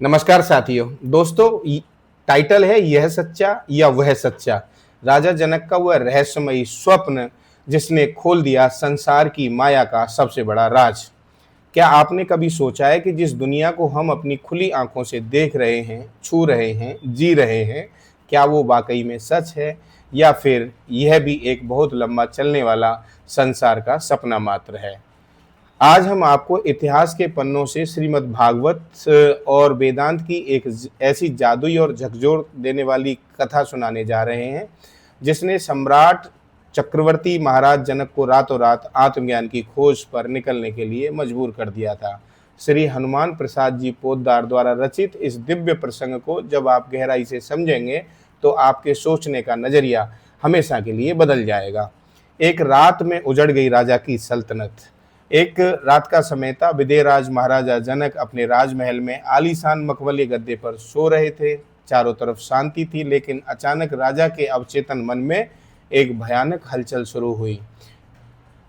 नमस्कार साथियों। दोस्तों, टाइटल है यह सच्चा या वह सच्चा। राजा जनक का वह रहस्यमयी स्वप्न जिसने खोल दिया संसार की माया का सबसे बड़ा राज। क्या आपने कभी सोचा है कि जिस दुनिया को हम अपनी खुली आंखों से देख रहे हैं, छू रहे हैं, जी रहे हैं, क्या वो वाकई में सच है या फिर यह भी एक बहुत लंबा चलने वाला संसार का सपना मात्र है। आज हम आपको इतिहास के पन्नों से श्रीमद् भागवत और वेदांत की एक ऐसी जादुई और झकझोर देने वाली कथा सुनाने जा रहे हैं जिसने सम्राट चक्रवर्ती महाराज जनक को रातों रात आत्मज्ञान की खोज पर निकलने के लिए मजबूर कर दिया था। श्री हनुमान प्रसाद जी पोद्दार द्वारा रचित इस दिव्य प्रसंग को जब आप गहराई से समझेंगे तो आपके सोचने का नजरिया हमेशा के लिए बदल जाएगा। एक रात में उजड़ गई राजा की सल्तनत। एक रात का समय था। विदेहराज महाराजा जनक अपने राजमहल में आलीशान मखमली गद्दे पर सो रहे थे। चारों तरफ शांति थी, लेकिन अचानक राजा के अवचेतन मन में एक भयानक हलचल शुरू हुई।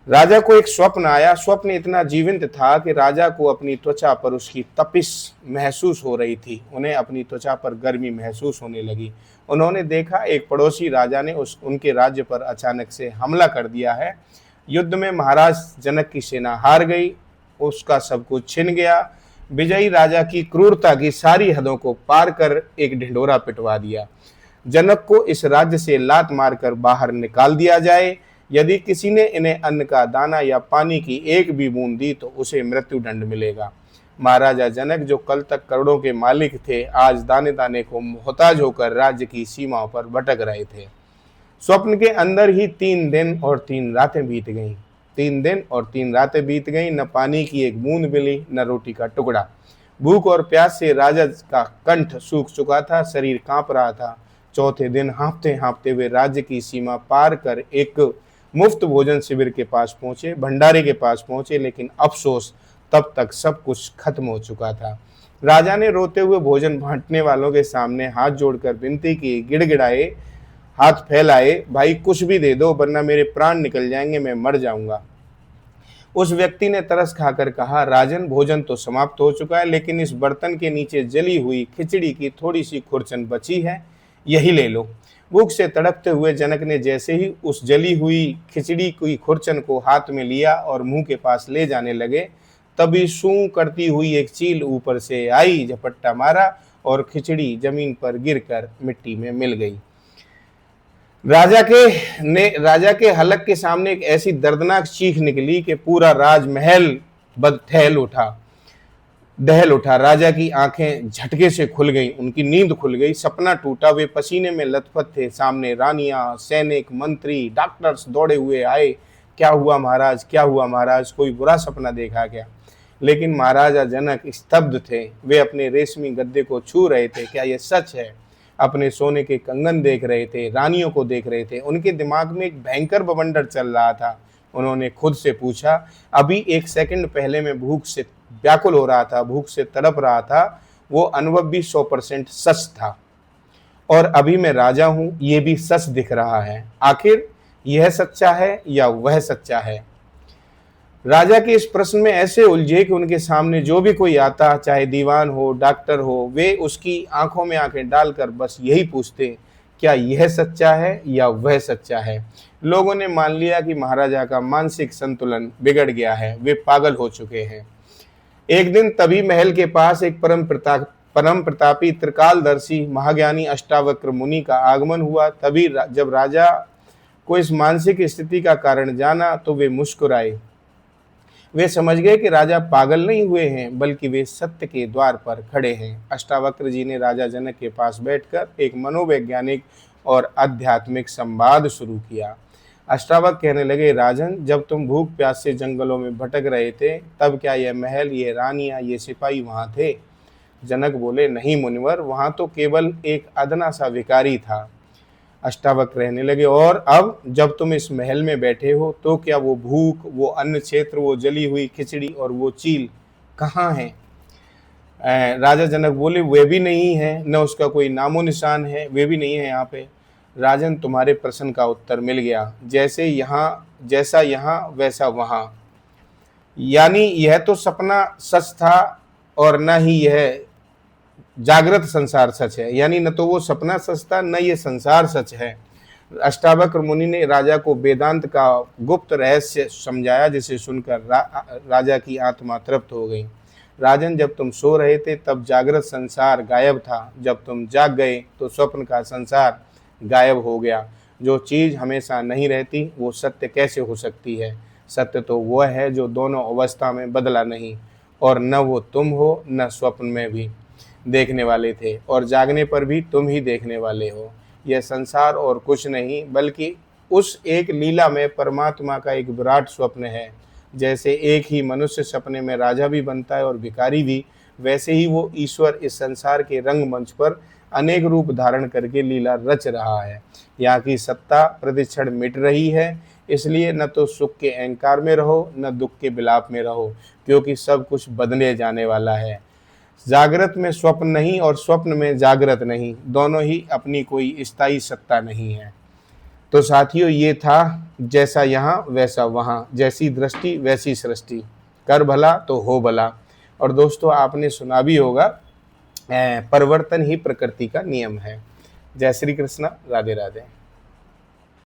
राजा को एक स्वप्न आया। स्वप्न इतना जीवंत था कि राजा को अपनी त्वचा पर उसकी तपिश महसूस हो रही थी। उन्हें अपनी त्वचा पर गर्मी महसूस होने लगी। उन्होंने देखा एक पड़ोसी राजा ने उनके राज्य पर अचानक से हमला कर दिया है। युद्ध में महाराज जनक की सेना हार गई, उसका सब कुछ छिन गया। विजयी राजा की क्रूरता की सारी हदों को पार कर एक ढिंढोरा पिटवा दिया। जनक को इस राज्य से लात मारकर बाहर निकाल दिया जाए। यदि किसी ने इन्हें अन्न का दाना या पानी की एक भी बूंद दी तो उसे मृत्यु दंड मिलेगा। महाराजा जनक जो कल तक करोड़ों के मालिक थे, आज दाने दाने को मोहताज होकर राज्य की सीमाओं पर भटक रहे थे। स्वप्न के अंदर ही 3 दिन और 3 रातें बीत गईं। 3 दिन और 3 रातें बीत गईं। न पानी की एक बूंद मिली, न रोटी का टुकड़ा। भूख और प्यास से राजा का कंठ सूख चुका था, शरीर कांप रहा था। चौथे दिन हाँफते हाँफते वे राज्य की सीमा पार कर एक मुफ्त भोजन शिविर के पास पहुंचे, भंडारे के पास पहुंचे, लेकिन अफसोस, तब तक सब कुछ खत्म हो चुका था। राजा ने रोते हुए भोजन बांटने वालों के सामने हाथ जोड़कर विनती की, गिड़गिड़ाए, हाथ फैलाए, भाई कुछ भी दे दो वरना मेरे प्राण निकल जाएंगे, मैं मर जाऊंगा। उस व्यक्ति ने तरस खाकर कहा, राजन, भोजन तो समाप्त हो चुका है, लेकिन इस बर्तन के नीचे जली हुई खिचड़ी की थोड़ी सी खुरचन बची है, यही ले लो। भूख से तड़पते हुए जनक ने जैसे ही उस जली हुई खिचड़ी की खुरचन को हाथ में लिया और मुंह के पास ले जाने लगे, तभी सूं करती हुई एक चील ऊपर से आई, झपट्टा मारा और खिचड़ी जमीन पर गिरकर मिट्टी में मिल गई। राजा के हलक के सामने एक ऐसी दर्दनाक चीख निकली कि पूरा राजमहल दहल उठा। राजा की आंखें झटके से खुल गईं, उनकी नींद खुल गई, सपना टूटा। वे पसीने में लथपथ थे। सामने रानियां, सैनिक, मंत्री, डॉक्टर्स दौड़े हुए आए। क्या हुआ महाराज, क्या हुआ महाराज, कोई बुरा सपना देखा क्या? लेकिन महाराजा जनक स्तब्ध थे। वे अपने रेशमी गद्दे को छू रहे थे। क्या यह सच है? अपने सोने के कंगन देख रहे थे, रानियों को देख रहे थे। उनके दिमाग में एक भयंकर बवंडर चल रहा था। उन्होंने खुद से पूछा, अभी 1 सेकंड पहले मैं भूख से व्याकुल हो रहा था, भूख से तड़प रहा था, वो अनुभव भी 100% सच था, और अभी मैं राजा हूं, ये भी सच दिख रहा है। आखिर यह सच्चा है या वह सच्चा है? राजा के इस प्रश्न में ऐसे उलझे कि उनके सामने जो भी कोई आता, चाहे दीवान हो, डॉक्टर हो, वे उसकी आंखों में आंखें डालकर बस यही पूछते, क्या यह सच्चा है या वह सच्चा है? लोगों ने मान लिया कि महाराजा का मानसिक संतुलन बिगड़ गया है, वे पागल हो चुके हैं। एक दिन तभी महल के पास एक परम प्रतापी त्रिकालदर्शी महाज्ञानी अष्टावक्र मुनि का आगमन हुआ। तभी जब राजा को इस मानसिक स्थिति का कारण जाना तो वे मुस्कुराए। वे समझ गए कि राजा पागल नहीं हुए हैं, बल्कि वे सत्य के द्वार पर खड़े हैं। अष्टावक्र जी ने राजा जनक के पास बैठकर एक मनोवैज्ञानिक और आध्यात्मिक संवाद शुरू किया। अष्टावक्र कहने लगे, राजन, जब तुम भूख प्यास से जंगलों में भटक रहे थे, तब क्या यह महल, ये रानियां, ये सिपाही वहां थे? जनक बोले, नहीं मुनिवर, वहां तो केवल एक अदना सा भिखारी था। अष्टावक्र रहने लगे, और अब जब तुम इस महल में बैठे हो तो क्या वो भूख, वो अन्न क्षेत्र, वो जली हुई खिचड़ी और वो चील कहाँ है? राजा जनक बोले, वे भी नहीं है, न उसका कोई नामो निशान है, वे भी नहीं है यहाँ पे। राजन, तुम्हारे प्रश्न का उत्तर मिल गया। जैसा यहाँ वैसा वहाँ। यानी यह तो सपना सच था और न ही यह जागृत संसार सच है, यानी न तो वो सपना सच था न ये संसार सच है। अष्टावक्र मुनि ने राजा को वेदांत का गुप्त रहस्य समझाया, जिसे सुनकर राजा की आत्मा तृप्त हो गई। राजन, जब तुम सो रहे थे तब जागृत संसार गायब था, जब तुम जाग गए तो स्वप्न का संसार गायब हो गया। जो चीज हमेशा नहीं रहती वो सत्य कैसे हो सकती है? सत्य तो वह है जो दोनों अवस्था में बदला नहीं, और न वो तुम हो न स्वप्न में भी देखने वाले थे, और जागने पर भी तुम ही देखने वाले हो। यह संसार और कुछ नहीं बल्कि उस एक लीला में परमात्मा का एक विराट स्वप्न है। जैसे एक ही मनुष्य सपने में राजा भी बनता है और भिखारी भी, वैसे ही वो ईश्वर इस संसार के रंगमंच पर अनेक रूप धारण करके लीला रच रहा है। यहाँ की सत्ता प्रतिक्षण मिट रही है, इसलिए न तो सुख के अहंकार में रहो न दुख के विलाप में रहो, क्योंकि सब कुछ बदले जाने वाला है। जागृत में स्वप्न नहीं और स्वप्न में जागृत नहीं, दोनों ही अपनी कोई स्थायी सत्ता नहीं है। तो साथियों, ये था जैसा यहाँ वैसा वहाँ, जैसी दृष्टि वैसी सृष्टि, कर भला तो हो भला। और दोस्तों, आपने सुना भी होगा, परिवर्तन ही प्रकृति का नियम है। जय श्री कृष्ण, राधे राधे।